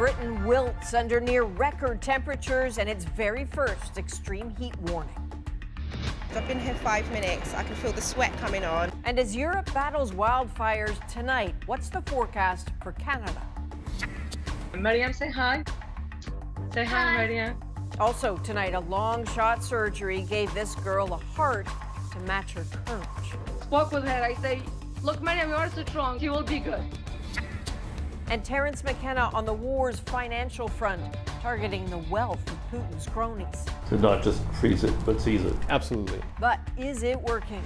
Britain wilts under near record temperatures and its very first extreme heat warning. I've been here 5 minutes. I can feel the sweat coming on. And as Europe battles wildfires tonight, what's the forecast for Canada? Mariam, say hi. Say hi, Mariam. Also tonight, a long shot surgery gave this girl a heart to match her courage. Walk with her. I say, look, Mariam, you are so strong. You will be good. And Terence McKenna on the war's financial front, targeting the wealth of Putin's cronies. To not just freeze it, but seize it. Absolutely. But is it working?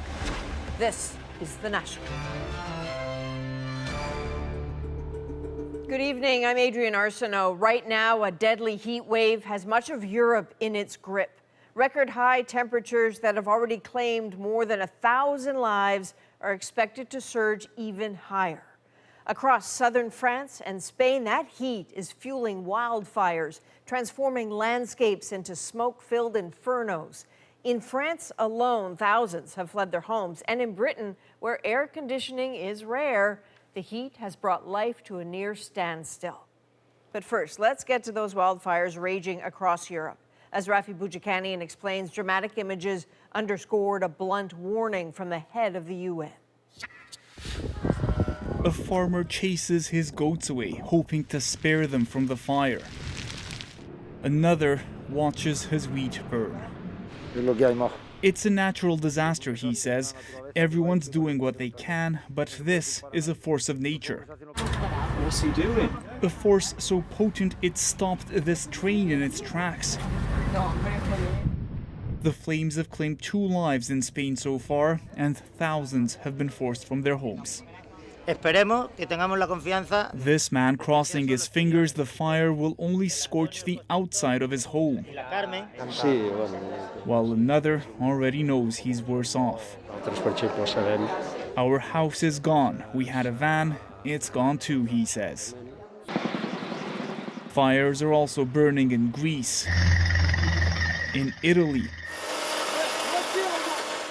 This is The National. Good evening, I'm Adrienne Arsenault. Right now, a deadly heat wave has much of Europe in its grip. Record high temperatures that have already claimed more than 1,000 lives are expected to surge even higher. Across southern France and Spain, that heat is fueling wildfires, transforming landscapes into smoke-filled infernos. In France alone, thousands have fled their homes. And in Britain, where air conditioning is rare, the heat has brought life to a near standstill. But first, let's get to those wildfires raging across Europe. As Rafi Boudjikanian explains, dramatic images underscored a blunt warning from the head of the UN. A farmer chases his goats away, hoping to spare them from the fire. Another watches his wheat burn. It's a natural disaster, he says. Everyone's doing what they can, but this is a force of nature. What's he doing? A force so potent it stopped this train in its tracks. The flames have claimed 2 lives in Spain so far, and thousands have been forced from their homes. This man crossing his fingers the fire will only scorch the outside of his home, while another already knows he's worse off. Our house is gone. We had a van, it's gone too, he says. Fires are also burning in Greece, in Italy,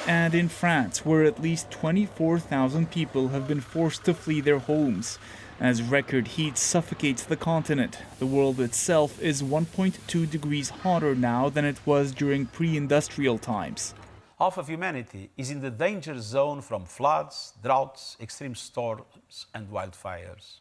and in France, where at least 24,000 people have been forced to flee their homes. As record heat suffocates the continent, the world itself is 1.2 degrees hotter now than it was during pre-industrial times. Half of humanity is in the danger zone from floods, droughts, extreme storms and wildfires.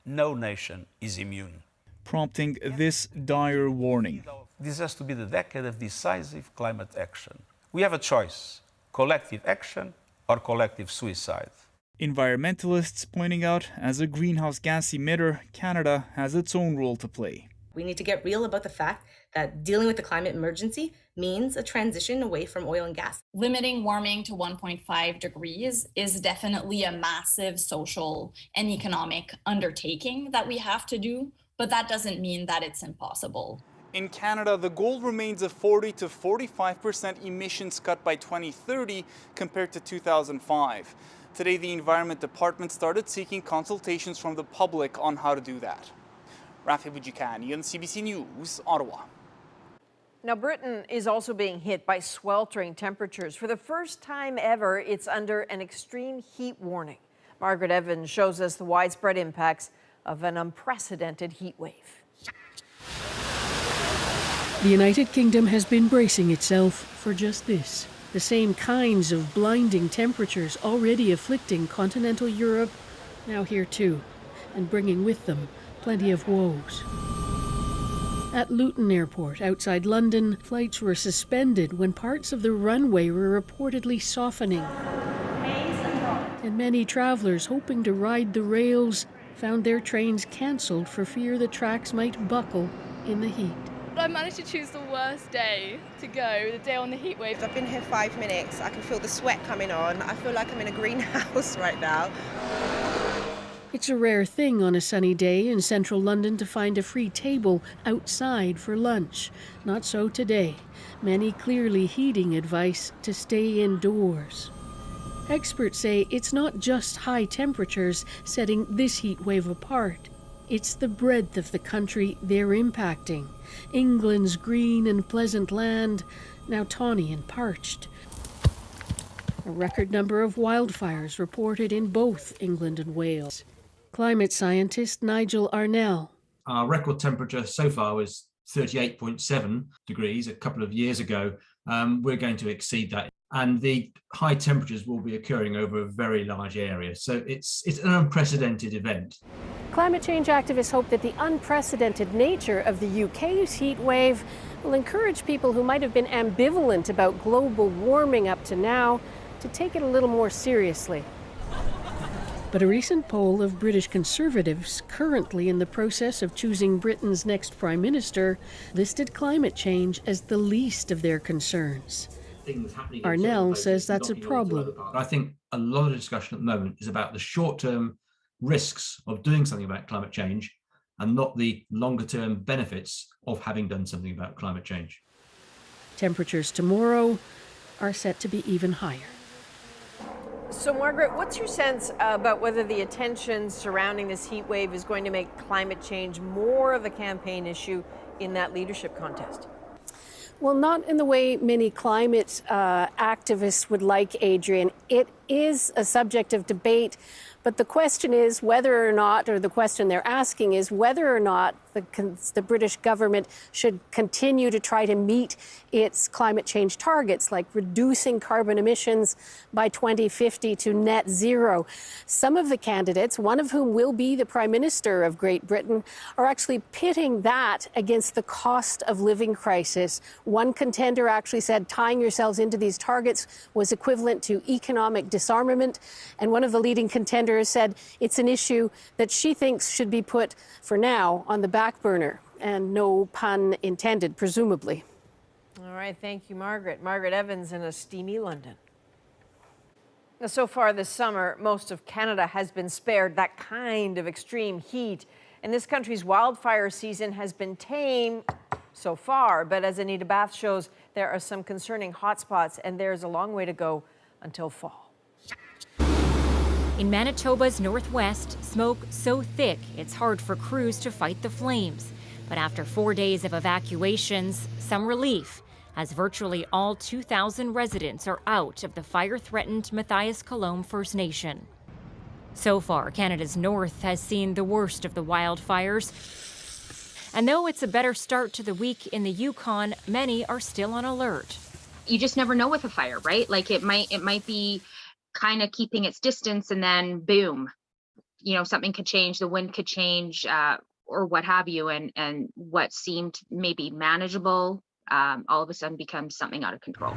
No nation is immune. Prompting this dire warning. This has to be the decade of decisive climate action. We have a choice: collective action or collective suicide. Environmentalists pointing out, as a greenhouse gas emitter, Canada has its own role to play. We need to get real about the fact that dealing with the climate emergency means a transition away from oil and gas. Limiting warming to 1.5 degrees is definitely a massive social and economic undertaking that we have to do, but that doesn't mean that it's impossible. In Canada, the goal remains a 40 to 45% emissions cut by 2030 compared to 2005. Today, the Environment Department started seeking consultations from the public on how to do that. Rafi Boudjikanian, CBC News, Ottawa. Now, Britain is also being hit by sweltering temperatures. For the first time ever, it's under an extreme heat warning. Margaret Evans shows us the widespread impacts of an unprecedented heat wave. The United Kingdom has been bracing itself for just this. The same kinds of blinding temperatures already afflicting continental Europe, now here too, and bringing with them plenty of woes. At Luton Airport outside London, flights were suspended when parts of the runway were reportedly softening. And many travellers hoping to ride the rails found their trains cancelled for fear the tracks might buckle in the heat. I managed to choose the worst day to go, the day on the heat wave. I've been here 5 minutes. I can feel the sweat coming on. I feel like I'm in a greenhouse right now. It's a rare thing on a sunny day in central London to find a free table outside for lunch. Not so today. Many clearly heeding advice to stay indoors. Experts say it's not just high temperatures setting this heat wave apart. It's the breadth of the country they're impacting. England's green and pleasant land, now tawny and parched. A record number of wildfires reported in both England and Wales. Climate scientist Nigel Arnell. Our record temperature so far was 38.7 degrees a couple of years ago. We're going to exceed that. And the high temperatures will be occurring over a very large area. So it's an unprecedented event. Climate change activists hope that the unprecedented nature of the UK's heat wave will encourage people who might have been ambivalent about global warming up to now to take it a little more seriously. But a recent poll of British Conservatives, currently in the process of choosing Britain's next Prime Minister, listed climate change as the least of their concerns. Arsenault says that's a problem. I think a lot of the discussion at the moment is about the short-term risks of doing something about climate change and not the longer-term benefits of having done something about climate change. Temperatures tomorrow are set to be even higher. So, Margaret, what's your sense about whether the attention surrounding this heat wave is going to make climate change more of a campaign issue in that leadership contest? Well, not in the way many climate activists would like, Adrienne. It is a subject of debate, but the question is whether or not, or the question they're asking is whether or not the British government should continue to try to meet its climate change targets, like reducing carbon emissions by 2050 to net zero. Some of the candidates, one of whom will be the Prime Minister of Great Britain, are actually pitting that against the cost of living crisis. One contender actually said tying yourselves into these targets was equivalent to economic disarmament. And one of the leading contenders said it's an issue that she thinks should be put, for now, on the back burner. And no pun intended, presumably. All right, thank you, Margaret. Margaret Evans in a steamy London. Now, so far this summer, most of Canada has been spared that kind of extreme heat. And this country's wildfire season has been tame so far. But as Anita Bath shows, there are some concerning hotspots, and there's a long way to go until fall. In Manitoba's northwest, smoke so thick it's hard for crews to fight the flames. But after 4 days of evacuations, some relief, as virtually all 2,000 residents are out of the fire-threatened Matthias-Colombe First Nation. So far, Canada's north has seen the worst of the wildfires. And though it's a better start to the week in the Yukon, many are still on alert. You just never know with a fire, right? Like it might be kind of keeping its distance, and then boom, something could change, the wind could change, or what have you, and what seemed maybe manageable all of a sudden becomes something out of control.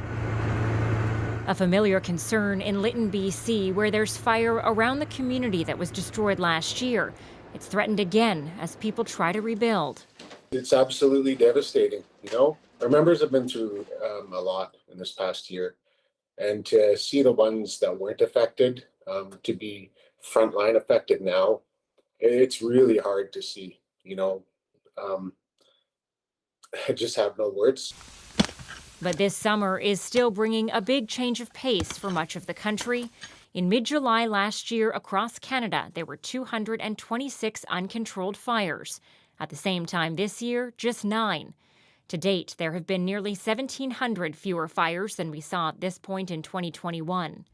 A familiar concern in Lytton, BC, where there's fire around the community that was destroyed last year. It's threatened again as people try to rebuild. It's absolutely devastating. Our members have been through a lot in this past year. And to see the ones that weren't affected to be frontline affected now, it's really hard to see, I just have no words. But this summer is still bringing a big change of pace for much of the country. In mid-July last year across Canada, there were 226 uncontrolled fires. At the same time this year, just 9. To date, there have been nearly 1,700 fewer fires than we saw at this point in 2021.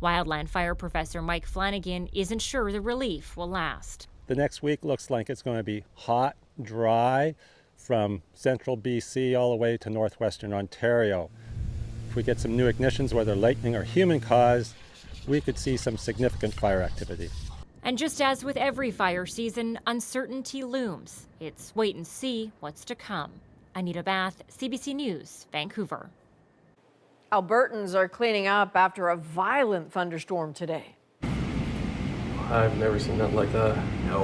Wildland fire professor Mike Flanagan isn't sure the relief will last. The next week looks like it's going to be hot, dry, from central BC all the way to northwestern Ontario. If we get some new ignitions, whether lightning or human-caused, we could see some significant fire activity. And just as with every fire season, uncertainty looms. It's wait and see what's to come. Anita Bath, CBC News, Vancouver. Albertans are cleaning up after a violent thunderstorm today. I've never seen nothing like that. No.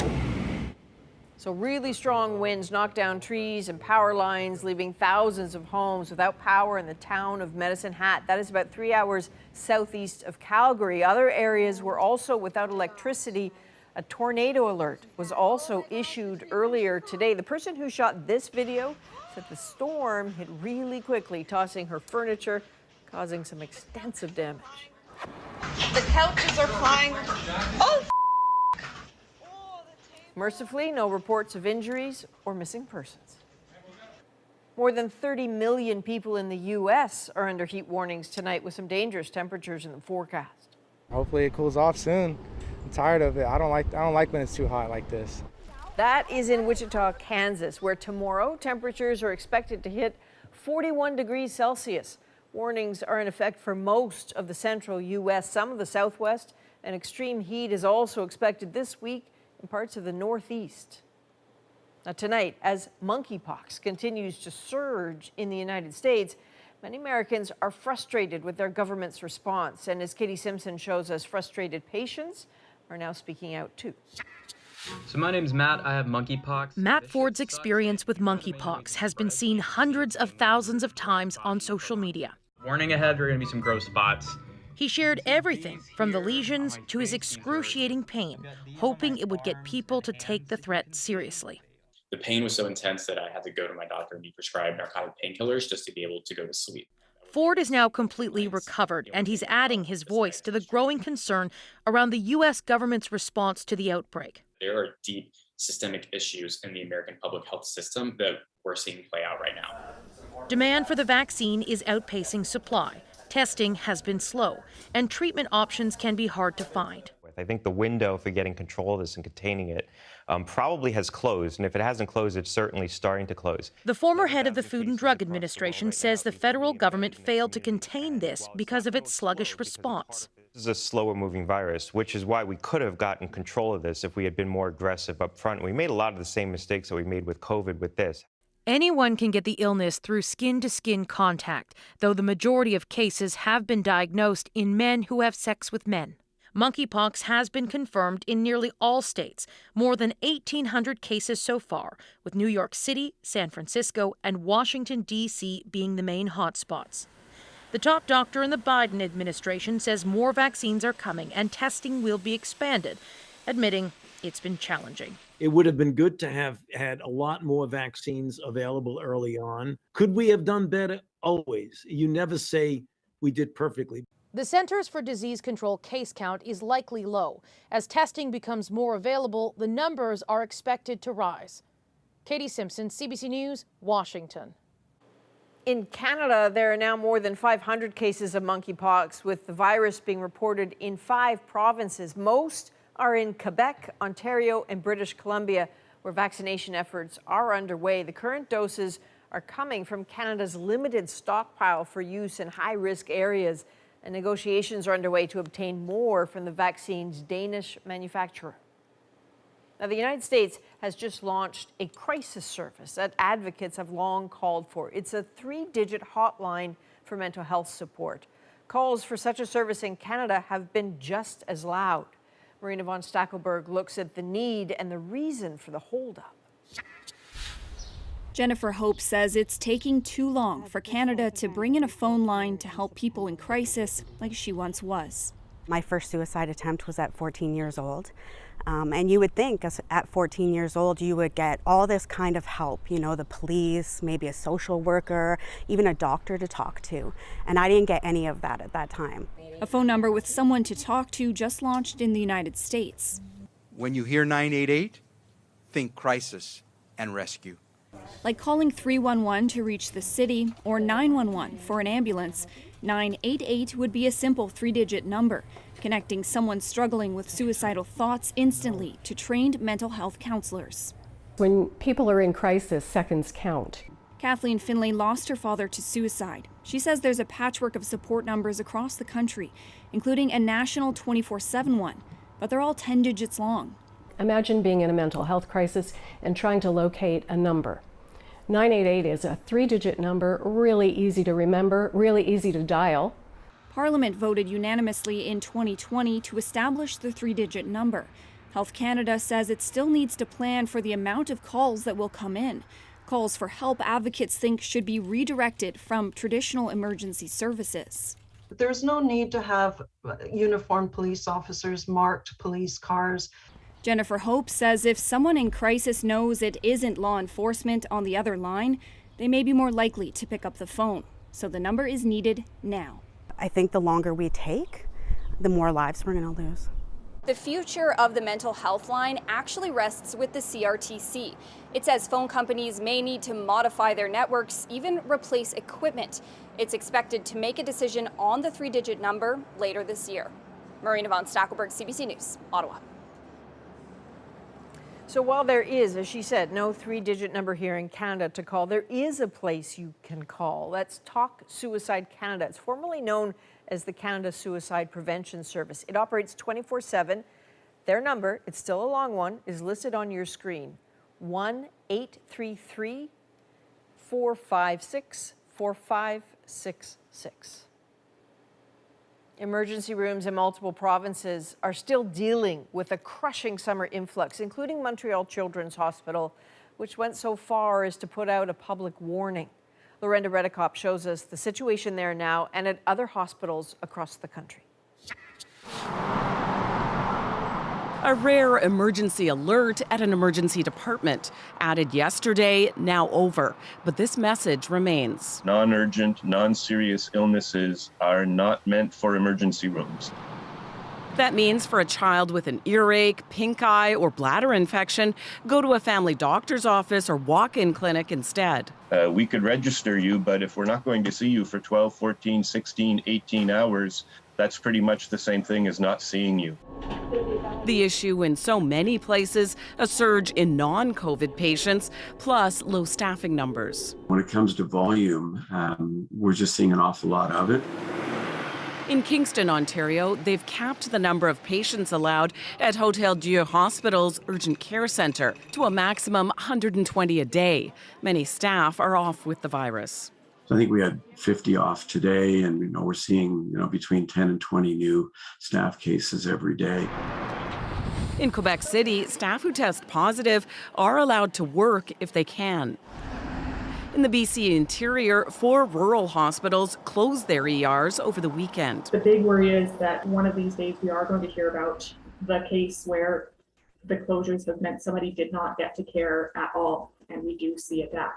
So really strong winds knocked down trees and power lines, leaving thousands of homes without power in the town of Medicine Hat. That is about 3 hours southeast of Calgary. Other areas were also without electricity. A tornado alert was also issued earlier today. The person who shot this video said the storm hit really quickly, tossing her furniture, causing some extensive damage. The couches are flying. Oh, Mercifully, no reports of injuries or missing persons. More than 30 million people in the U.S. are under heat warnings tonight, with some dangerous temperatures in the forecast. Hopefully it cools off soon. I'm tired of it. I don't like when it's too hot like this. That is in Wichita, Kansas, where tomorrow temperatures are expected to hit 41 degrees Celsius. Warnings are in effect for most of the central U.S., some of the Southwest, and extreme heat is also expected this week in parts of the Northeast. Now tonight, as monkeypox continues to surge in the United States, many Americans are frustrated with their government's response. And as Katie Simpson shows us, frustrated patients are now speaking out too. So my name's Matt. I have monkeypox. Matt Ford's experience with monkeypox has been seen hundreds of thousands of times on social media. Warning ahead, there are going to be some gross spots. He shared everything from the lesions to his excruciating pain, hoping it would get people to take the threat seriously. The pain was so intense that I had to go to my doctor and be prescribed narcotic painkillers just to be able to go to sleep. Ford is now completely recovered, and he's adding his voice to the growing concern around the U.S. government's response to the outbreak. There are deep systemic issues in the American public health system that we're seeing play out right now. Demand for the vaccine is outpacing supply. Testing has been slow, and treatment options can be hard to find. I think the window for getting control of this and containing it probably has closed, and if it hasn't closed, it's certainly starting to close. The former head of the Food and Drug Administration says the federal government failed to contain this because of its sluggish response. This is a slower moving virus, which is why we could have gotten control of this if we had been more aggressive up front. We made a lot of the same mistakes that we made with COVID with this. Anyone can get the illness through skin-to-skin contact, though the majority of cases have been diagnosed in men who have sex with men. Monkeypox has been confirmed in nearly all states, more than 1,800 cases so far, with New York City, San Francisco, and Washington, D.C. being the main hotspots. The top doctor in the Biden administration says more vaccines are coming and testing will be expanded, admitting it's been challenging. It would have been good to have had a lot more vaccines available early on. Could we have done better? Always. You never say we did perfectly. The Centers for Disease Control case count is likely low. As testing becomes more available, the numbers are expected to rise. Katie Simpson, CBC News, Washington. In Canada, there are now more than 500 cases of monkeypox, with the virus being reported in 5 provinces. Most are in Quebec, Ontario, and British Columbia, where vaccination efforts are underway. The current doses are coming from Canada's limited stockpile for use in high-risk areas, and negotiations are underway to obtain more from the vaccine's Danish manufacturer. Now, the United States has just launched a crisis service that advocates have long called for. It's a 3-digit hotline for mental health support. Calls for such a service in Canada have been just as loud. Marina von Stackelberg looks at the need and the reason for the holdup. Jennifer Hope says it's taking too long for Canada to bring in a phone line to help people in crisis like she once was. My first suicide attempt was at 14 years old. And you would think at 14 years old you would get all this kind of help, you know, the police, maybe a social worker, even a doctor to talk to. And I didn't get any of that at that time. A phone number with someone to talk to just launched in the United States. When you hear 988, think crisis and rescue. Like calling 311 to reach the city or 911 for an ambulance, 988 would be a simple 3-digit number, connecting someone struggling with suicidal thoughts instantly to trained mental health counselors. When people are in crisis, seconds count. Kathleen Finlay lost her father to suicide. She says there's a patchwork of support numbers across the country, including a national 24/7 one, but they're all 10 digits long. Imagine being in a mental health crisis and trying to locate a number. 988 is a 3-digit number, really easy to remember, really easy to dial. Parliament voted unanimously in 2020 to establish the 3-digit number. Health Canada says it still needs to plan for the amount of calls that will come in. Calls for help advocates think should be redirected from traditional emergency services. There's no need to have uniformed police officers, marked police cars. Jennifer Hope says if someone in crisis knows it isn't law enforcement on the other line, they may be more likely to pick up the phone. So the number is needed now. I think the longer we take, the more lives we're going to lose. The future of the mental health line actually rests with the CRTC. It says phone companies may need to modify their networks, even replace equipment. It's expected to make a decision on the 3-digit number later this year. Marina von Stackelberg, CBC News, Ottawa. So while there is, as she said, no three-digit number here in Canada to call, there is a place you can call. That's Talk Suicide Canada. It's formerly known as the Canada Suicide Prevention Service. It operates 24/7. Their number, it's still a long one, is listed on your screen. 1-833-456-4566. Emergency rooms in multiple provinces are still dealing with a crushing summer influx, including Montreal Children's Hospital, which went so far as to put out a public warning. Lorenda Redekop shows us the situation there now and at other hospitals across the country. A rare emergency alert at an emergency department. Added yesterday, now over. But this message remains. Non-urgent, non-serious illnesses are not meant for emergency rooms. That means for a child with an earache, pink eye, or bladder infection, go to a family doctor's office or walk-in clinic instead. We could register you, but if we're not going to see you for 12, 14, 16, 18 hours, that's pretty much the same thing as not seeing you. The issue in so many places, a surge in non-COVID patients, plus low staffing numbers. When it comes to volume, we're just seeing an awful lot of it. In Kingston, Ontario, they've capped the number of patients allowed at Hotel Dieu Hospital's urgent care centre to a maximum 120 a day. Many staff are off with the virus. So I think we had 50 off today, and we're seeing between 10 and 20 new staff cases every day. In Quebec City, staff who test positive are allowed to work if they can. In the BC interior, 4 rural hospitals closed their ERs over the weekend. The big worry is that one of these days we are going to hear about the case where the closures have meant somebody did not get to care at all, and we do see a death.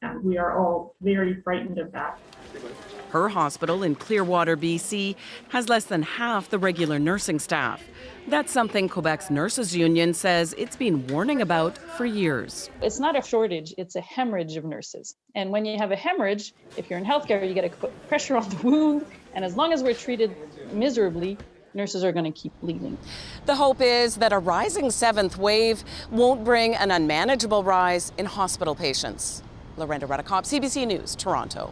And we are all very frightened of that. Her hospital in Clearwater, BC, has less than half the regular nursing staff. That's something Quebec's nurses union says it's been warning about for years. It's not a shortage, it's a hemorrhage of nurses. And when you have a hemorrhage, if you're in healthcare, you got to put pressure on the wound. And as long as we're treated miserably, nurses are going to keep bleeding. The hope is that a rising 7th wave won't bring an unmanageable rise in hospital patients. Lorenda Redekop, CBC News, Toronto.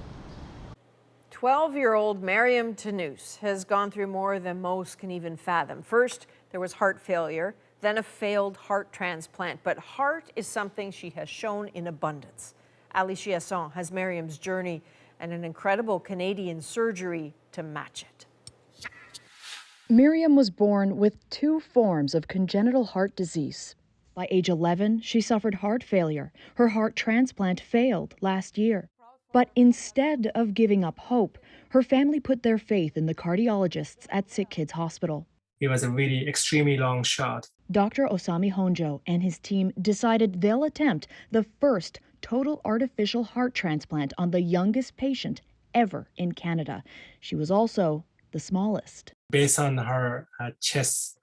12-year-old Mariam Tanoose has gone through more than most can even fathom. First, there was heart failure, then a failed heart transplant. But heart is something she has shown in abundance. Ali Chiasson has Mariam's journey and an incredible Canadian surgery to match it. Miriam was born with 2 forms of congenital heart disease. By age 11, she suffered heart failure. Her heart transplant failed last year. But instead of giving up hope, her family put their faith in the cardiologists at Sick Kids Hospital. It was a really extremely long shot. Dr. Osami Honjo and his team decided they'll attempt the first total artificial heart transplant on the youngest patient ever in Canada. She was also the smallest. Based on her chest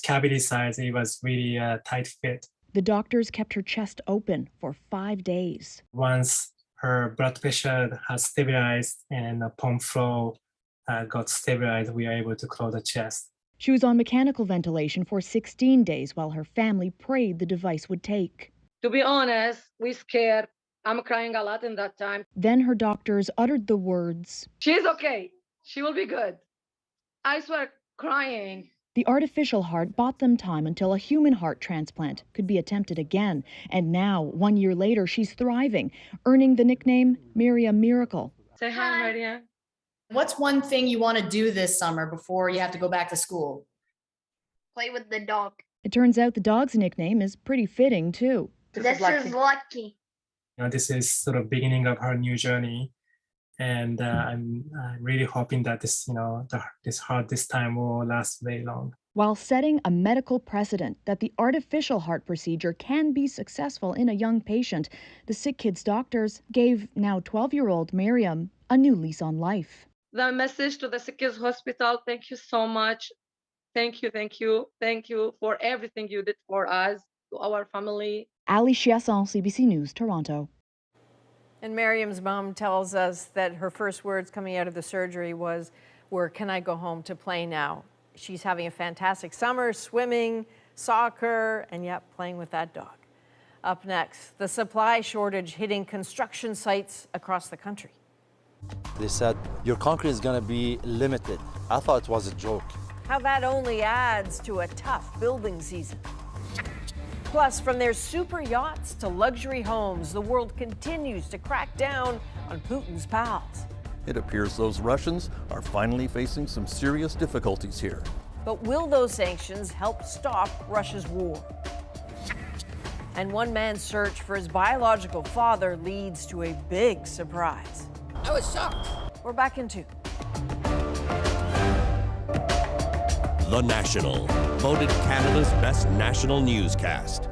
cavity size, it was really a tight fit. The doctors kept her chest open for 5 days. Once her blood pressure has stabilized and the pump flow got stabilized, we are able to close the chest. She was on mechanical ventilation for 16 days while her family prayed the device would take. To be honest, we're scared. I'm crying a lot in that time. Then her doctors uttered the words, "She's okay. She will be good." I swear, crying. The artificial heart bought them time until a human heart transplant could be attempted again. And now, 1 year later, she's thriving, earning the nickname Miriam Miracle. Say hi, Maria. What's one thing you want to do this summer before you have to go back to school? Play with the dog. It turns out the dog's nickname is pretty fitting, too. This is Lucky. This is sort of beginning of her new journey. And I'm really hoping that this heart this time will last very long. While setting a medical precedent that the artificial heart procedure can be successful in a young patient, the Sick Kids doctors gave now 12-year-old Miriam a new lease on life. The message to the Sick Kids Hospital, thank you so much. Thank you, thank you, thank you for everything you did for us, to our family. Ali Chiasson, CBC News, Toronto. And Miriam's mom tells us that her first words coming out of the surgery were, "Can I go home to play now?" She's having a fantastic summer, swimming, soccer, and yep, playing with that dog. Up next, the supply shortage hitting construction sites across the country. They said, your concrete is going to be limited. I thought it was a joke. How that only adds to a tough building season. Plus, from their super yachts to luxury homes, the world continues to crack down on Putin's pals. It appears those Russians are finally facing some serious difficulties here. But will those sanctions help stop Russia's war? And one man's search for his biological father leads to a big surprise. I was shocked. We're back in 2. The National, voted Canada's best national newscast.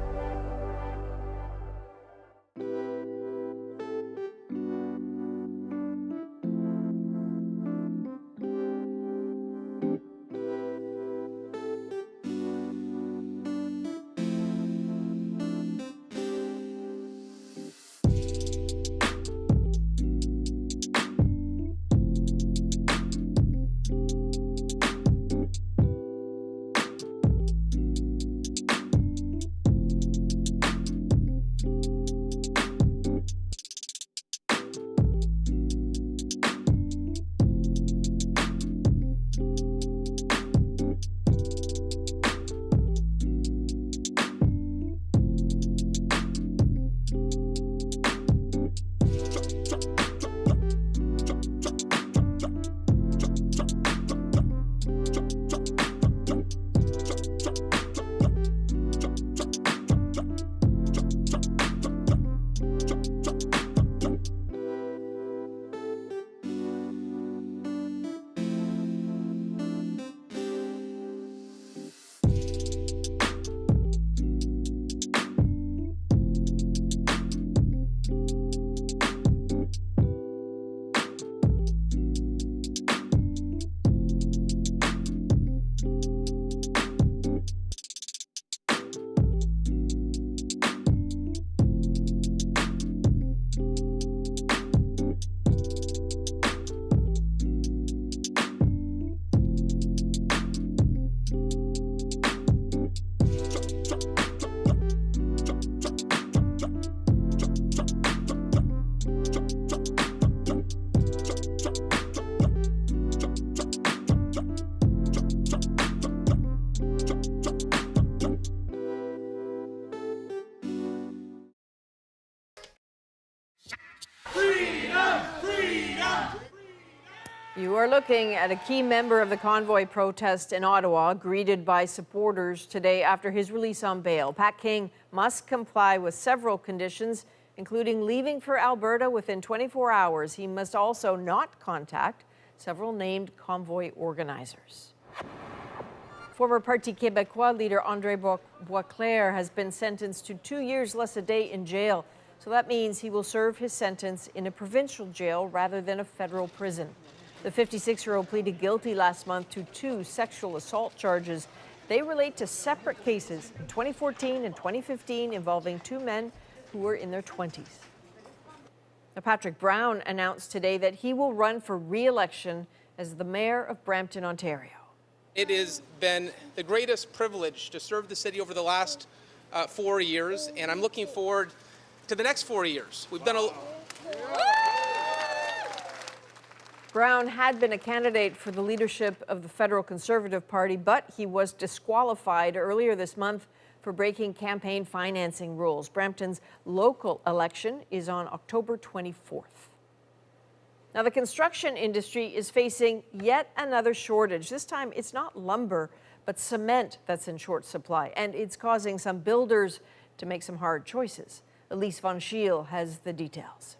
You are looking at a key member of the convoy protest in Ottawa, greeted by supporters today after his release on bail. Pat King must comply with several conditions, including leaving for Alberta within 24 hours. He must also not contact several named convoy organizers. Former Parti Québécois leader André Boisclair has been sentenced to 2 years less a day in jail. So that means he will serve his sentence in a provincial jail rather than a federal prison. The 56-year-old pleaded guilty last month to 2 sexual assault charges. They relate to separate cases in 2014 and 2015 involving 2 men who were in their 20s. Now, Patrick Brown announced today that he will run for re-election as the mayor of Brampton, Ontario. It has been the greatest privilege to serve the city over the last 4 years, and I'm looking forward to the next 4 years. We've done a... Brown had been a candidate for the leadership of the Federal Conservative Party, but he was disqualified earlier this month for breaking campaign financing rules. Brampton's local election is on October 24th. Now, the construction industry is facing yet another shortage. This time, it's not lumber, but cement that's in short supply, and it's causing some builders to make some hard choices. Elise Von Schiel has the details.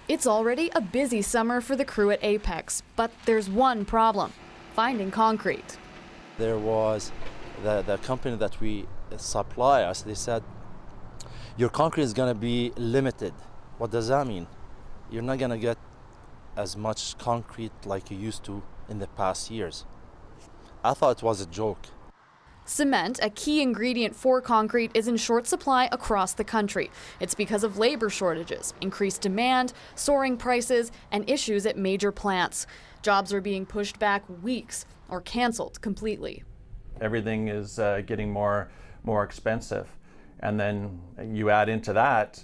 It's already a busy summer for the crew at Apex, but there's one problem: finding concrete. There was the company that we supply us, they said, your concrete is going to be limited. What does that mean? You're not going to get as much concrete like you used to in the past years. I thought it was a joke. Cement, a key ingredient for concrete, is in short supply across the country. It's because of labor shortages, increased demand, soaring prices, and issues at major plants. Jobs are being pushed back weeks or canceled completely. Everything is getting more expensive. And then you add into that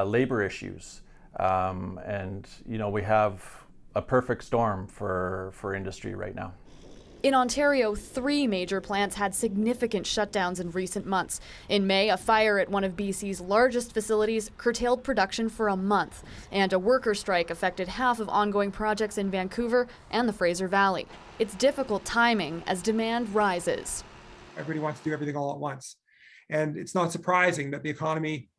labor issues. And, you know, we have a perfect storm for industry right now. In Ontario, 3 major plants had significant shutdowns in recent months. In May, a fire at one of BC's largest facilities curtailed production for a month, and a worker strike affected half of ongoing projects in Vancouver and the Fraser Valley. It's difficult timing as demand rises. Everybody wants to do everything all at once. And it's not surprising that the economy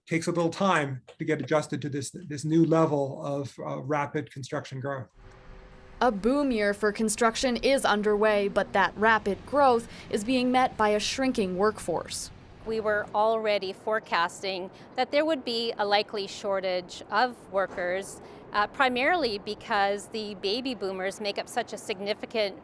takes a little time to get adjusted to this new level of rapid construction growth. A boom year for construction is underway, but that rapid growth is being met by a shrinking workforce. We were already forecasting that there would be a likely shortage of workers, primarily because the baby boomers make up such a significant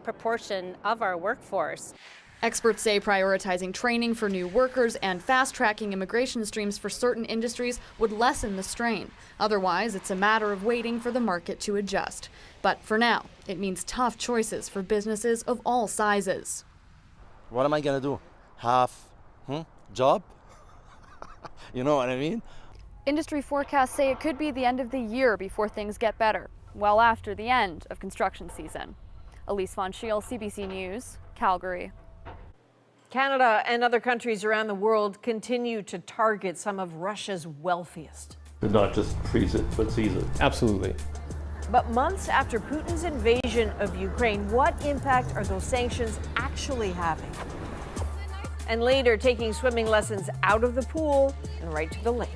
proportion of our workforce. Experts say prioritizing training for new workers and fast-tracking immigration streams for certain industries would lessen the strain. Otherwise, it's a matter of waiting for the market to adjust. But for now, it means tough choices for businesses of all sizes. What am I gonna do? Half job? You know what I mean? Industry forecasts say it could be the end of the year before things get better, well after the end of construction season. Elise Von Schiel, CBC News, Calgary. Canada and other countries around the world continue to target some of Russia's wealthiest. Not just freeze it, but seize it. Absolutely. But months after Putin's invasion of Ukraine, what impact are those sanctions actually having? And later, taking swimming lessons out of the pool and right to the lake.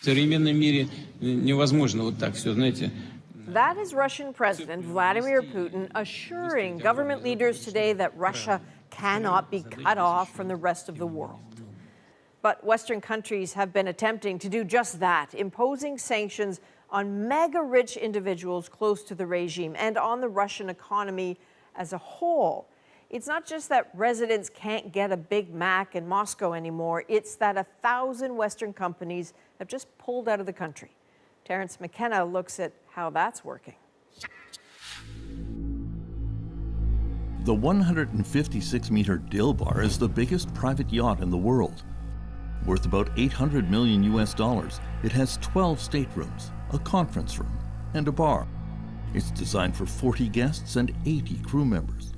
В современном мире невозможно вот так все, знаете. That is Russian President Vladimir Putin assuring government leaders today that Russia cannot be cut off from the rest of the world. But Western countries have been attempting to do just that, imposing sanctions on mega-rich individuals close to the regime and on the Russian economy as a whole. It's not just that residents can't get a Big Mac in Moscow anymore, it's that 1,000 Western companies have just pulled out of the country. Terrence McKenna looks at how that's working. The 156-meter Dilbar is the biggest private yacht in the world. Worth about $800 million US, it has 12 staterooms, a conference room, and a bar. It's designed for 40 guests and 80 crew members.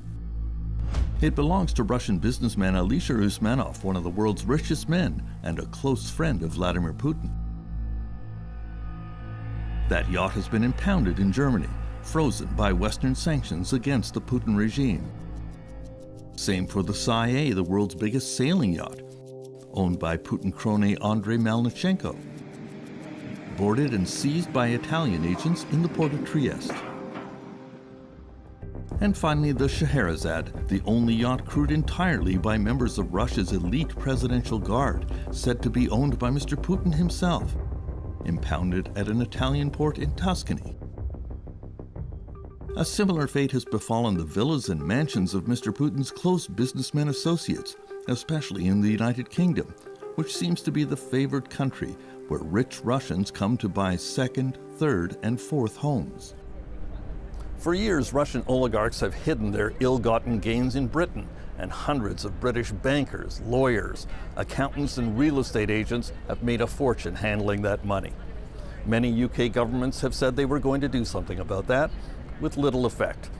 It belongs to Russian businessman Alisher Usmanov, one of the world's richest men and a close friend of Vladimir Putin. That yacht has been impounded in Germany, frozen by Western sanctions against the Putin regime. Same for the Sae, the world's biggest sailing yacht, owned by Putin crony Andrei Melnichenko, boarded and seized by Italian agents in the port of Trieste. And finally, the Scheherazade, the only yacht crewed entirely by members of Russia's elite presidential guard, said to be owned by Mr. Putin himself, impounded at an Italian port in Tuscany. A similar fate has befallen the villas and mansions of Mr. Putin's close businessmen associates, especially in the United Kingdom, which seems to be the favored country where rich Russians come to buy second, third, and fourth homes. For years, Russian oligarchs have hidden their ill-gotten gains in Britain, and hundreds of British bankers, lawyers, accountants, and real estate agents have made a fortune handling that money. Many UK governments have said they were going to do something about that, with little effect.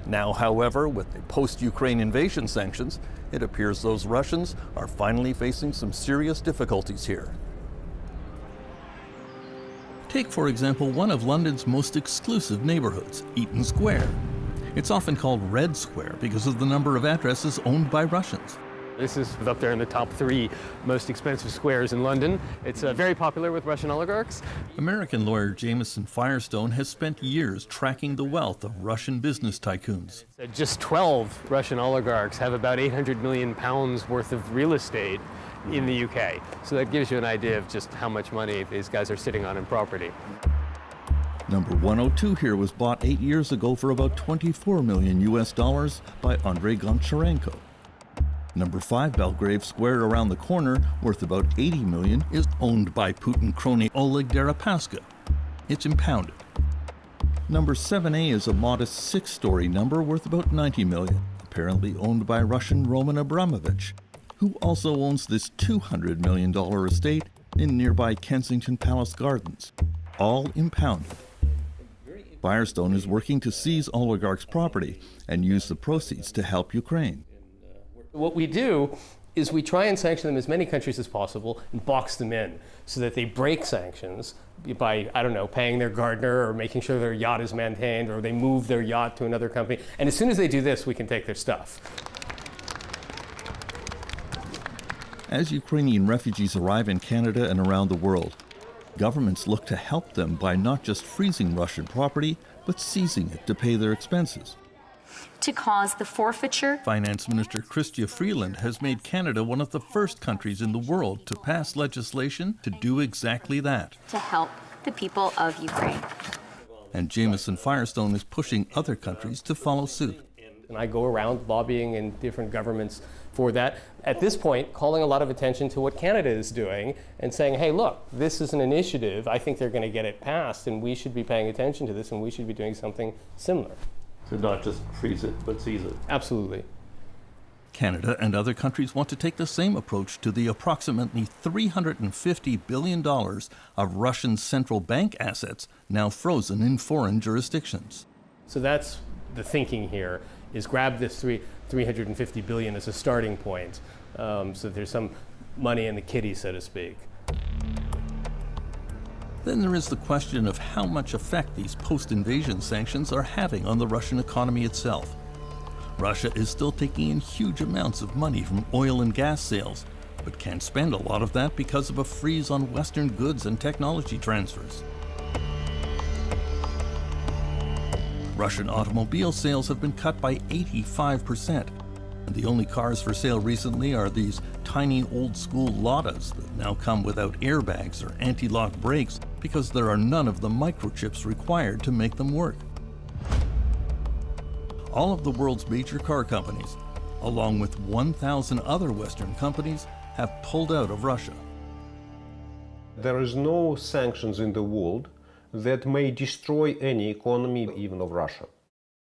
Now, however, with the post-Ukraine invasion sanctions, it appears those Russians are finally facing some serious difficulties here. Take, for example, one of London's most exclusive neighborhoods, Eaton Square. It's often called Red Square because of the number of addresses owned by Russians. This is up there in the top 3 most expensive squares in London. It's very popular with Russian oligarchs. American lawyer Jameson Firestone has spent years tracking the wealth of Russian business tycoons. Just 12 Russian oligarchs have about £800 million worth of real estate in the UK. So that gives you an idea of just how much money these guys are sitting on in property. Number 102 here was bought 8 years ago for about $24 million US by Andrei Goncharenko. Number 5 Belgrave Square around the corner, worth about $80 million, is owned by Putin crony Oleg Deripaska. It's impounded. Number 7A is a modest 6-story number worth about $90 million, apparently owned by Russian Roman Abramovich, who also owns this $200 million estate in nearby Kensington Palace Gardens, all impounded. Firestone is working to seize oligarchs' property and use the proceeds to help Ukraine. What we do is we try and sanction them as many countries as possible and box them in so that they break sanctions by, I don't know, paying their gardener or making sure their yacht is maintained, or they move their yacht to another company. And as soon as they do this, we can take their stuff. As Ukrainian refugees arrive in Canada and around the world, governments look to help them by not just freezing Russian property, but seizing it to pay their expenses. To cause the forfeiture. Finance Minister Chrystia Freeland has made Canada one of the first countries in the world to pass legislation to do exactly that. To help the people of Ukraine. And Jameson Firestone is pushing other countries to follow suit. And I go around lobbying in different governments for that. At this point, calling a lot of attention to what Canada is doing and saying, hey, look, this is an initiative. I think they're going to get it passed, and we should be paying attention to this, and we should be doing something similar. So not just freeze it, but seize it. Absolutely. Canada and other countries want to take the same approach to the approximately $350 billion of Russian central bank assets now frozen in foreign jurisdictions. So that's the thinking here, is grab this $350 billion as a starting point, so there's some money in the kitty, so to speak. Then there is the question of how much effect these post-invasion sanctions are having on the Russian economy itself. Russia is still taking in huge amounts of money from oil and gas sales, but can't spend a lot of that because of a freeze on Western goods and technology transfers. Russian automobile sales have been cut by 85%, The only cars for sale recently are these tiny old-school Ladas that now come without airbags or anti-lock brakes because there are none of the microchips required to make them work. All of the world's major car companies, along with 1,000 other Western companies, have pulled out of Russia. There is no sanctions in the world that may destroy any economy, even of Russia.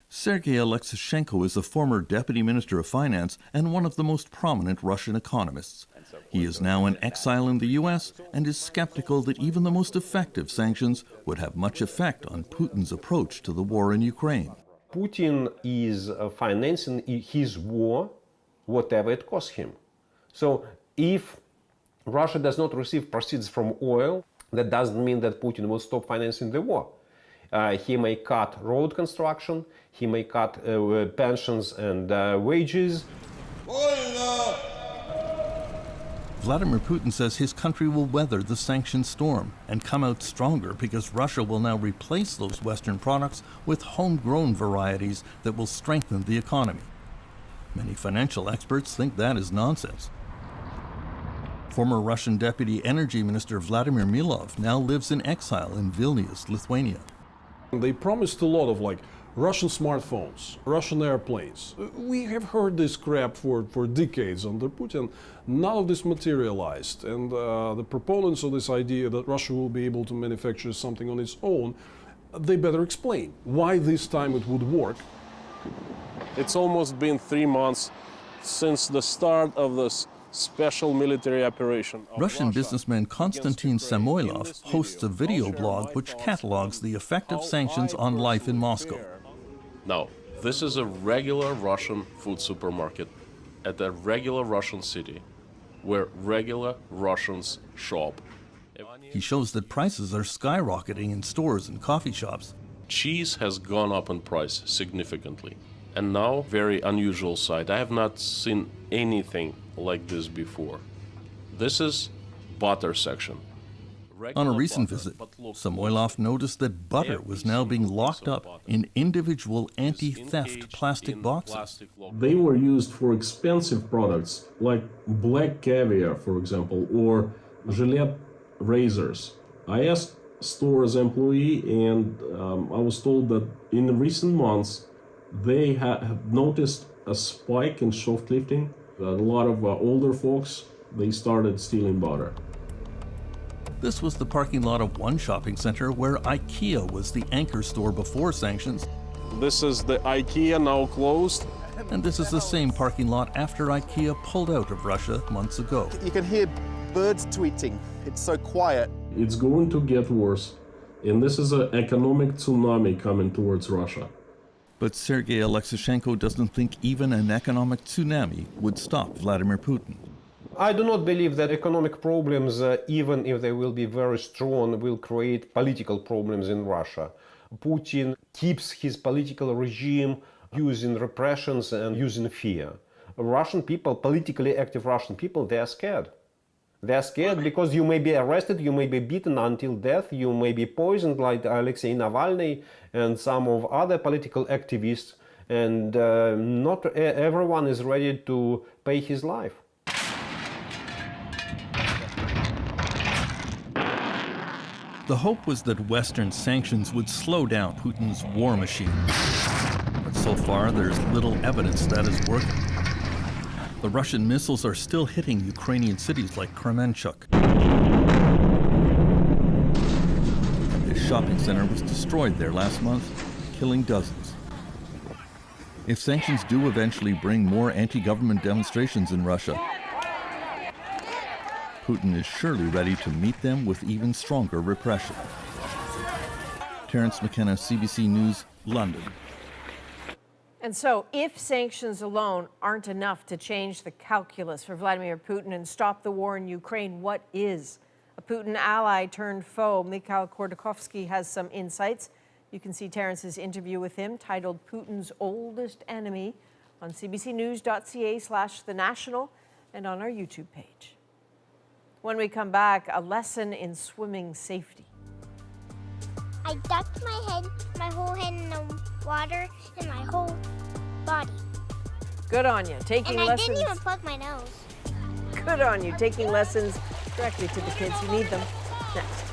Sergei Alexishenko is a former deputy minister of finance and one of the most prominent Russian economists. He is now in exile in the U.S. and is skeptical that even the most effective sanctions would have much effect on Putin's approach to the war in Ukraine. Putin is financing his war, whatever it costs him. So if Russia does not receive proceeds from oil, that doesn't mean that Putin will stop financing the war. He may cut road construction, he may cut pensions and wages. Vladimir Putin says his country will weather the sanction storm and come out stronger because Russia will now replace those Western products with homegrown varieties that will strengthen the economy. Many financial experts think that is nonsense. Former Russian Deputy Energy Minister Vladimir Milov now lives in exile in Vilnius, Lithuania. They promised a lot of Russian smartphones, Russian airplanes. We have heard this crap for decades under Putin. None of this materialized. And the proponents of this idea that Russia will be able to manufacture something on its own, they better explain why this time it would work. It's almost been 3 months since the start of this special military operation. Russian businessman Konstantin Samoylov hosts a video blog which catalogs the effect of sanctions on life in Moscow. Now, this is a regular Russian food supermarket at a regular Russian city where regular Russians shop. He shows that prices are skyrocketing in stores and coffee shops. Cheese has gone up in price significantly. And now, very unusual sight. I have not seen anything like this before. This is butter section. On a recent visit, Samoylov noticed that butter was now being locked up in individual anti-theft plastic boxes. They were used for expensive products like black caviar, for example, or Gillette razors. I asked store's employee and I was told that in recent months they have noticed a spike in shoplifting. A lot of older folks, they started stealing butter. This was the parking lot of one shopping center where IKEA was the anchor store before sanctions. This is the IKEA, now closed. And this is the same parking lot after IKEA pulled out of Russia months ago. You can hear birds tweeting. It's so quiet. It's going to get worse. And this is an economic tsunami coming towards Russia. But Sergei Alexishenko doesn't think even an economic tsunami would stop Vladimir Putin. I do not believe that economic problems, even if they will be very strong, will create political problems in Russia. Putin keeps his political regime using repressions and using fear. Russian people, politically active Russian people, they are scared. They are scared because you may be arrested, you may be beaten until death, you may be poisoned like Alexei Navalny and some of other political activists, and not everyone is ready to pay his life. The hope was that Western sanctions would slow down Putin's war machine. But so far, there's little evidence that is working. The Russian missiles are still hitting Ukrainian cities like Kremenchuk. This shopping center was destroyed there last month, killing dozens. If sanctions do eventually bring more anti-government demonstrations in Russia, Putin is surely ready to meet them with even stronger repression. Terence McKenna, CBC News, London. And so, if sanctions alone aren't enough to change the calculus for Vladimir Putin and stop the war in Ukraine, what is? A Putin ally turned foe, Mikhail Khodorkovsky, has some insights. You can see Terence's interview with him, titled Putin's Oldest Enemy, on cbcnews.ca/The National and on our YouTube page. When we come back, a lesson in swimming safety. I ducked my whole head in the water and my whole body. Good on you. Taking and I lessons. didn't even plug my nose. Good on you. Taking lessons directly to the kids who need them. Next.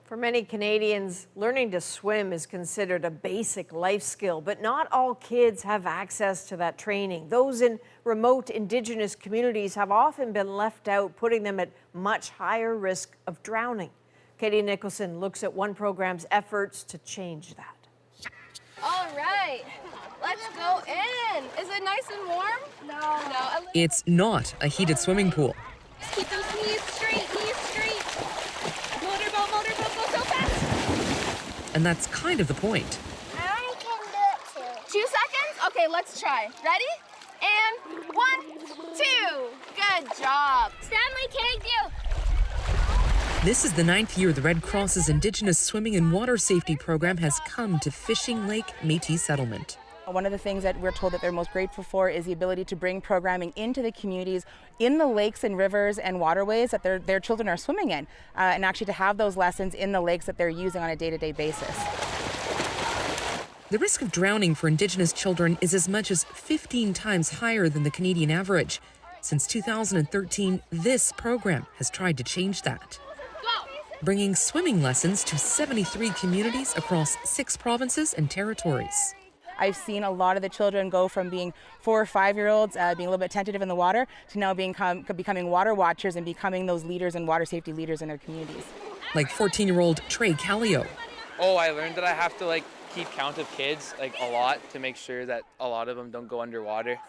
For many Canadians, learning to swim is considered a basic life skill, but not all kids have access to that training. Those in remote Indigenous communities have often been left out, putting them at much higher risk of drowning. Katie Nicholson looks at one program's efforts to change that. All right, let's go in. Is it nice and warm? No. It's not a heated swimming pool. Just keep those knees straight. Motorboat, go so fast. And that's kind of the point. I can do it too. 2 seconds? Okay, let's try. Ready? And 1, 2. Good job. Stanley, thank you. This is the 9th year the Red Cross's Indigenous Swimming and Water Safety Program has come to Fishing Lake Métis Settlement. One of the things that we're told that they're most grateful for is the ability to bring programming into the communities, in the lakes and rivers and waterways that their children are swimming in, and actually to have those lessons in the lakes that they're using on a day-to-day basis. The risk of drowning for Indigenous children is as much as 15 times higher than the Canadian average. Since 2013, this program has tried to change that, bringing swimming lessons to 73 communities across 6 provinces and territories. I've seen a lot of the children go from being 4 or 5-year-olds, being a little bit tentative in the water, to now becoming water watchers and becoming those leaders and water safety leaders in their communities. Like 14-year-old Trey Callio. I learned that I have to keep count of kids a lot to make sure that a lot of them don't go underwater.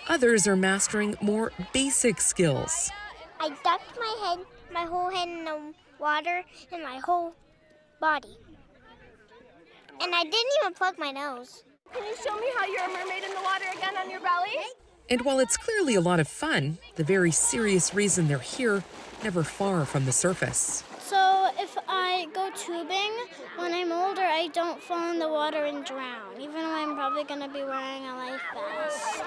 Others are mastering more basic skills. I ducked my whole head in the water and my whole body. And I didn't even plug my nose. Can you show me how you're a mermaid in the water again on your belly? And while it's clearly a lot of fun, the very serious reason they're here, never far from the surface. So if I go tubing, when I'm older, I don't fall in the water and drown, even though I'm probably going to be wearing a life vest.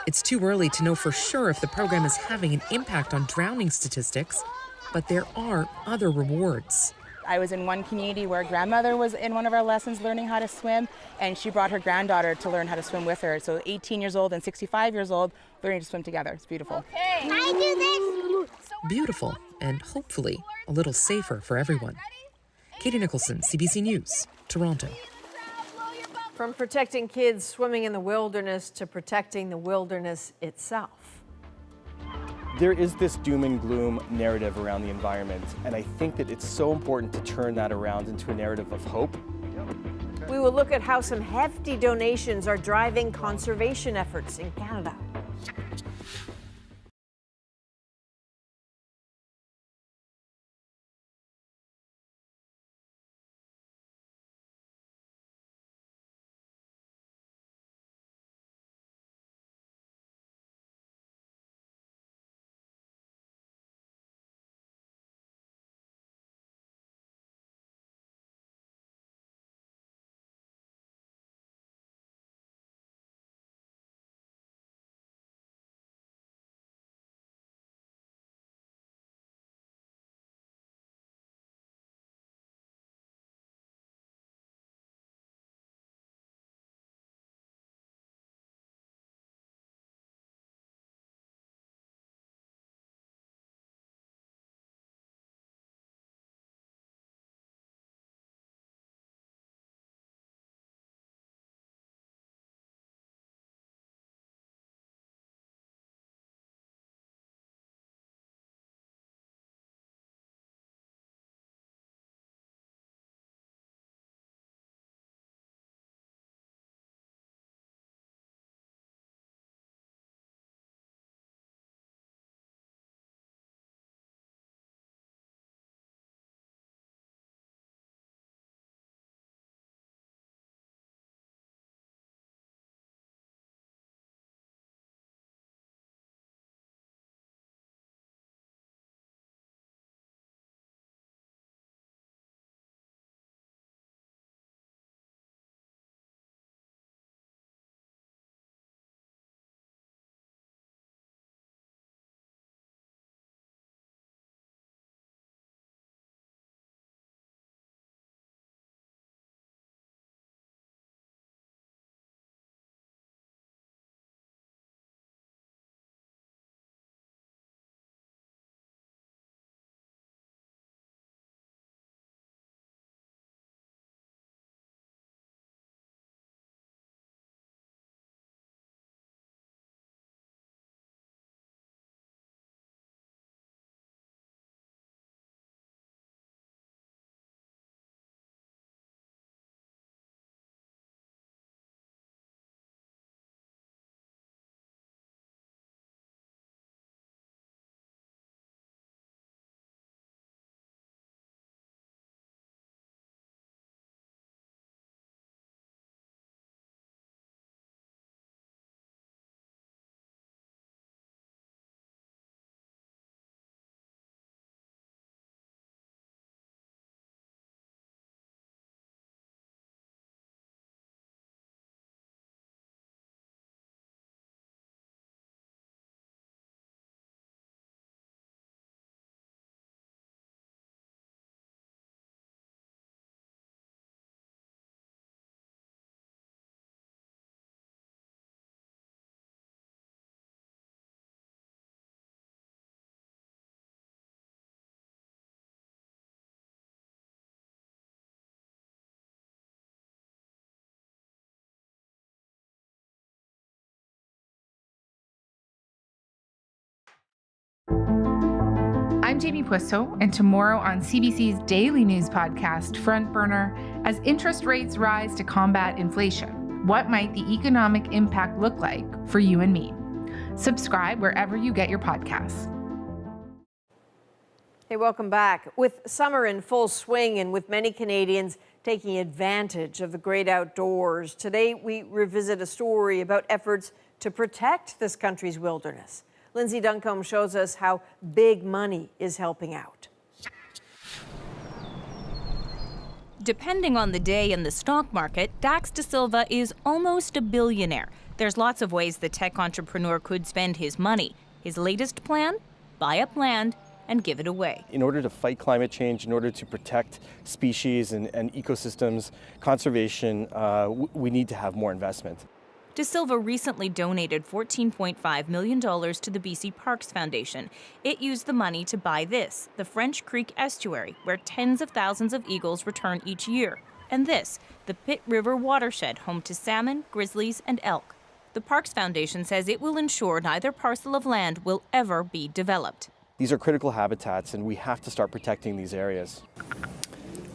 It's too early to know for sure if the program is having an impact on drowning statistics, but there are other rewards. I was in one community where a grandmother was in one of our lessons learning how to swim, and she brought her granddaughter to learn how to swim with her. So 18 years old and 65 years old learning to swim together. It's beautiful. Can I do this? Beautiful, and hopefully a little safer for everyone. Katie Nicholson, CBC News, Toronto. From protecting kids swimming in the wilderness to protecting the wilderness itself. There is this doom and gloom narrative around the environment, and I think that it's so important to turn that around into a narrative of hope. We will look at how some hefty donations are driving conservation efforts in Canada. I'm Jamie Puisto, and tomorrow on CBC's daily news podcast, Front Burner, as interest rates rise to combat inflation, what might the economic impact look like for you and me? Subscribe wherever you get your podcasts. Hey, welcome back. With summer in full swing and with many Canadians taking advantage of the great outdoors, today we revisit a story about efforts to protect this country's wilderness. Lindsay Duncombe shows us how big money is helping out. Depending on the day in the stock market, Dax De Silva is almost a billionaire. There's lots of ways the tech entrepreneur could spend his money. His latest plan? Buy up land and give it away. In order to fight climate change, in order to protect species and ecosystems, conservation, we need to have more investment. De Silva recently donated $14.5 million to the BC Parks Foundation. It used the money to buy this, the French Creek estuary, where tens of thousands of eagles return each year. And this, the Pitt River watershed, home to salmon, grizzlies, and elk. The Parks Foundation says it will ensure neither parcel of land will ever be developed. These are critical habitats, and we have to start protecting these areas.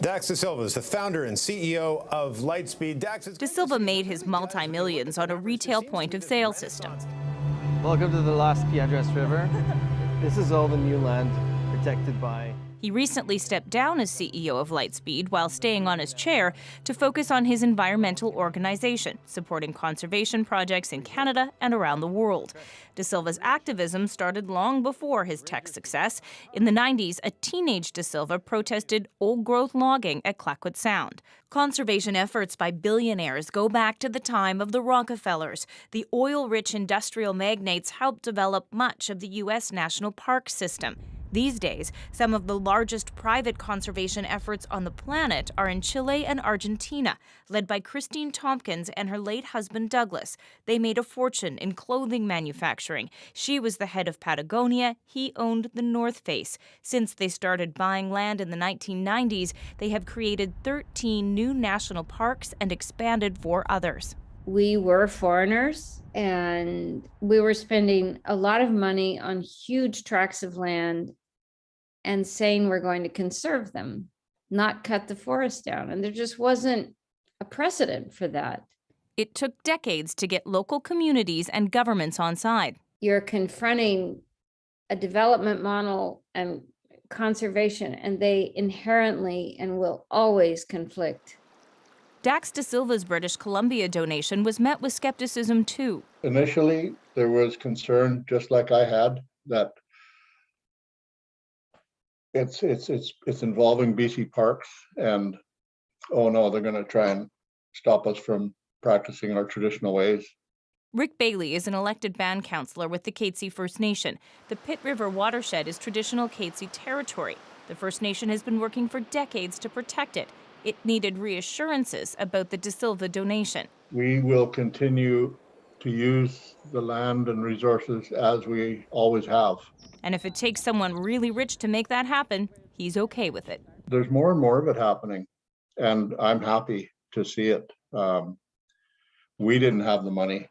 Dax De Silva is the founder and CEO of Lightspeed. De Silva made his multi-millions on a retail point-of-sale system. Welcome to the Las Piedras River. This is all the new land protected by... He recently stepped down as CEO of Lightspeed while staying on his chair to focus on his environmental organization, supporting conservation projects in Canada and around the world. De Silva's activism started long before his tech success. In the 90s, a teenage De Silva protested old-growth logging at Clayoquot Sound. Conservation efforts by billionaires go back to the time of the Rockefellers. The oil-rich industrial magnates helped develop much of the U.S. national park system. These days, some of the largest private conservation efforts on the planet are in Chile and Argentina, led by Christine Tompkins and her late husband Douglas. They made a fortune in clothing manufacturing. She was the head of Patagonia. He owned the North Face. Since they started buying land in the 1990s, they have created 13 new national parks and expanded 4 others. We were foreigners and we were spending a lot of money on huge tracts of land and saying we're going to conserve them, not cut the forest down. And there just wasn't a precedent for that. It took decades to get local communities and governments on side. You're confronting a development model and conservation, and they inherently and will always conflict. Dax De Silva's British Columbia donation was met with skepticism too. Initially, there was concern, just like I had, that it's involving BC Parks, and oh no, they're going to try and stop us from practicing our traditional ways. Rick Bailey is an elected band councillor with the Katzie First Nation. The Pitt River watershed is traditional Katzie territory. The First Nation has been working for decades to protect it. It needed reassurances about the De Silva donation. We will continue to use the land and resources as we always have. And if it takes someone really rich to make that happen, he's okay with it. There's more and more of it happening, and I'm happy to see it. We didn't have the money.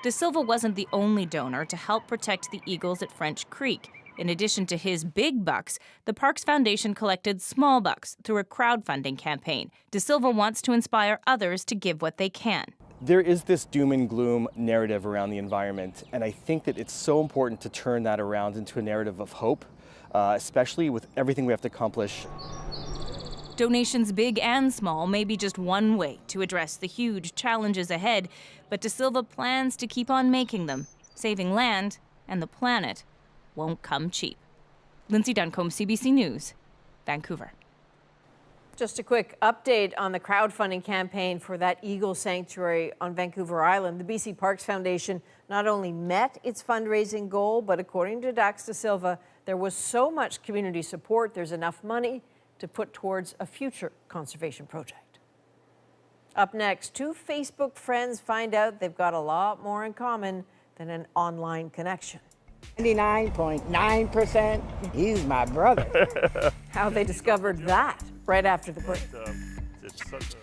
De Silva wasn't the only donor to help protect the eagles at French Creek. In addition to his big bucks, the Parks Foundation collected small bucks through a crowdfunding campaign. De Silva wants to inspire others to give what they can. There is this doom and gloom narrative around the environment, and I think that it's so important to turn that around into a narrative of hope, especially with everything we have to accomplish. Donations big and small may be just one way to address the huge challenges ahead, but De Silva plans to keep on making them. Saving land and the planet won't come cheap. Lindsay Duncombe, CBC News, Vancouver. Just a quick update on the crowdfunding campaign for that eagle sanctuary on Vancouver Island. The BC Parks Foundation not only met its fundraising goal, but according to Dax De Silva, there was so much community support, there's enough money to put towards a future conservation project. Up next, 2 Facebook friends find out they've got a lot more in common than an online connection. 99.9%, he's my brother. How they discovered that right after the break. It's such a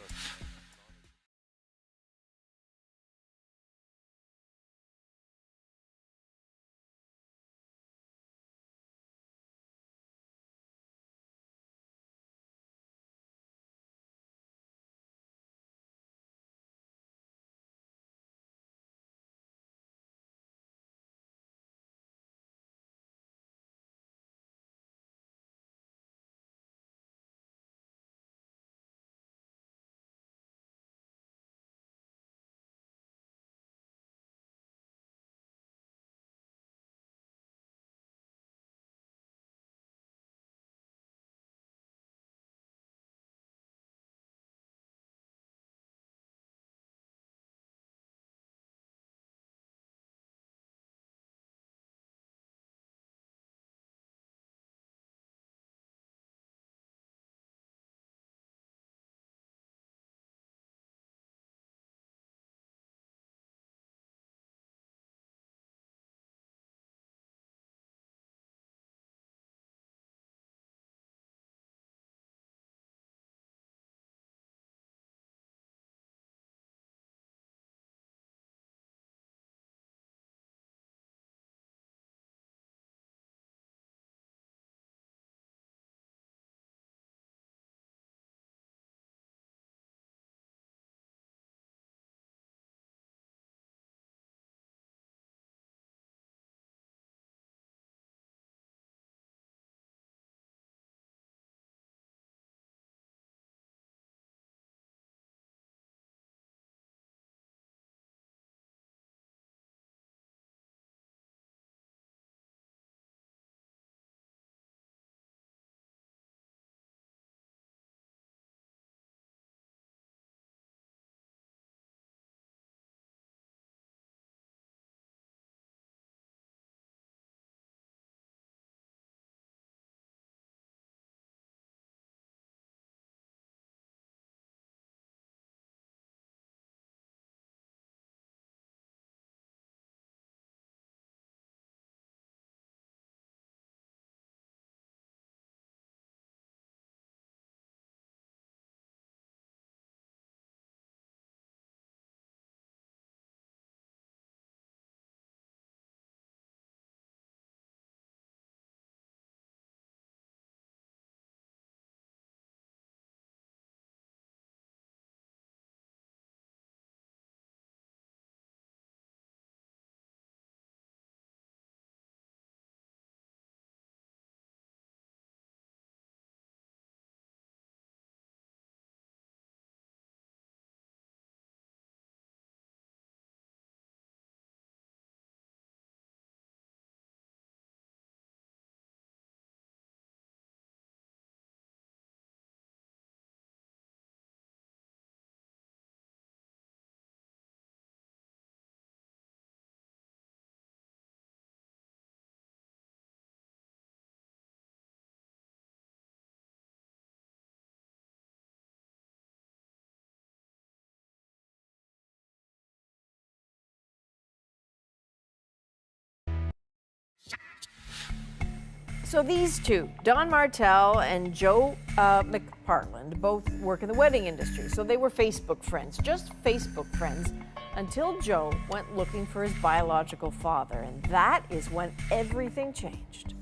So these two, Don Martell and Joe McPartland, both work in the wedding industry. So they were Facebook friends, just Facebook friends, until Joe went looking for his biological father. And that is when everything changed.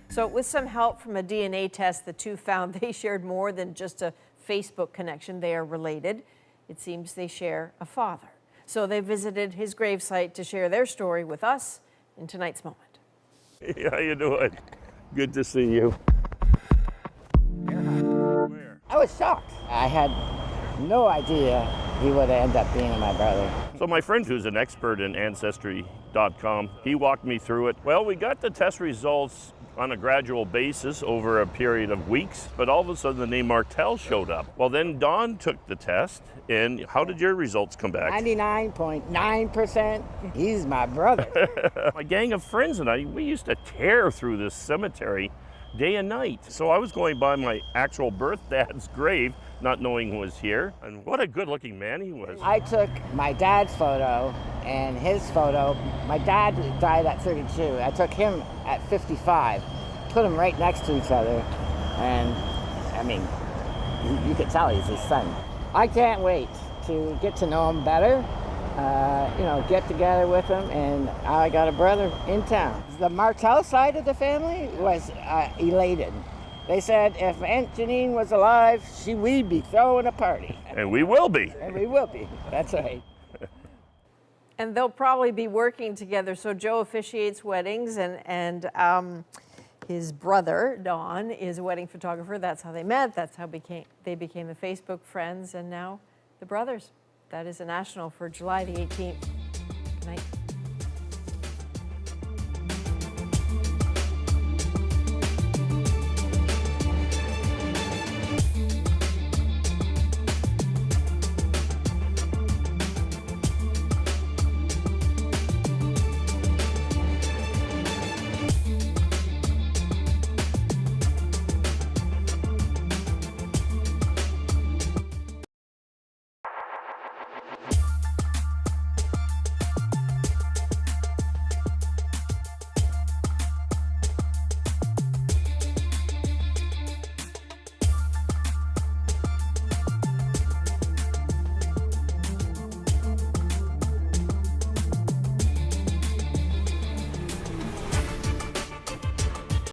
So with some help from a DNA test, the two found they shared more than just a Facebook connection. They are related. It seems they share a father. So they visited his gravesite to share their story with us in tonight's moment. Hey, how you doing? Good to see you. I was shocked. I had no idea he would end up being my brother. So my friend who's an expert in Ancestry.com, he walked me through it. Well, we got the test results on a gradual basis over a period of weeks, but all of a sudden the name Martell showed up. Well, then Don took the test, and how did your results come back? 99.9%, he's my brother. My gang of friends and I, we used to tear through this cemetery day and night. So I was going by my actual birth dad's grave, not knowing who was here, and what a good-looking man he was. I took my dad's photo and his photo. My dad died at 32. I took him at 55, put them right next to each other, and I mean, you could tell he's his son. I can't wait to get to know him better, get together with him, and I got a brother in town. The Martell side of the family was elated. They said if Aunt Janine was alive, we'd be throwing a party. And we will be. And we will be, that's right. And they'll probably be working together. So Joe officiates weddings, and his brother, Don, is a wedding photographer. That's how they met. That's how they became the Facebook friends, and now the brothers. That is a national for July the 18th.